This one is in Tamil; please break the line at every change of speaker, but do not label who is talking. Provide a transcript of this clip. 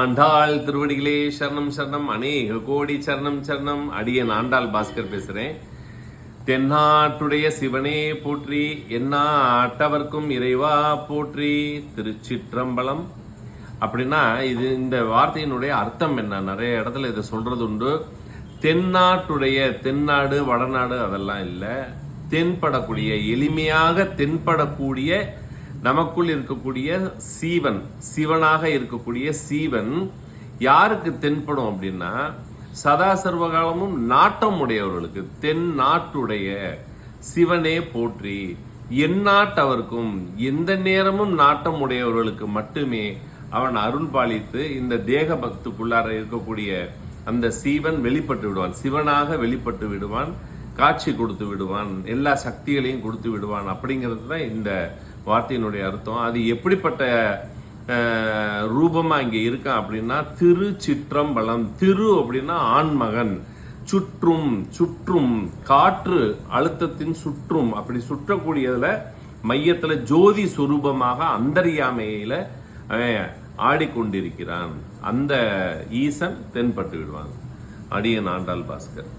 ஆண்டாள் திருவடிகளே சரணம் சரணம், அநேக கோடி சரணம் சரணம். அடியேன் ஆண்டாள் பாஸ்கர் பேசுறேன். தென்னாட்டுடைய சிவனே போற்றி, எந்நாட்டவர்க்கும் இறைவா போற்றி. திருச்சிற்றம்பலம். அப்படின்னா இது இந்த வார்த்தையினுடைய அர்த்தம் என்ன? நிறைய இடத்துல இதை சொல்றது உண்டு. தென்னாட்டுடைய, தென்னாடு வடநாடு அதெல்லாம் இல்லை, தென்படக்கூடிய, எளிமையாக தென்படக்கூடிய, நமக்குள் இருக்கக்கூடிய சீவன், சிவனாக இருக்கக்கூடிய சீவன் யாருக்கு தென்படும் அப்படின்னா, சதா சர்வகாலமும் நாட்டம் உடையவர்களுக்கு. தென் நாட்டுடைய சிவனே போற்றி, எந்நாட்டவர்க்கும், எந்த நேரமும் நாட்டம் உடையவர்களுக்கு மட்டுமே அவன் அருள் பாலித்து இந்த தேக பக்துக்குள்ளார இருக்கக்கூடிய அந்த சீவன் வெளிப்பட்டு விடுவான், சிவனாக வெளிப்பட்டு விடுவான், காட்சி கொடுத்து விடுவான், எல்லா சக்திகளையும் கொடுத்து விடுவான். அப்படிங்கிறது தான் இந்த வார்த்தையினுடைய அர்த்தம். அது எப்படிப்பட்ட ரூபமா இங்க இருக்கான் அப்படின்னா, திருச்சிற்றம்பலம். திரு அப்படின்னா ஆண்மகன், சுற்றும், சுற்றும் காற்று அழுத்தத்தின் சுற்றும், அப்படி சுற்றக்கூடியதுல மையத்துல ஜோதி சுரூபமாக அந்தர்யாமையில ஆடிக்கொண்டிருக்கிறான். அந்த ஈசன் தென்பட்டு விடுவாங்க. அடியேன் ஆண்டாள் பாஸ்கர்.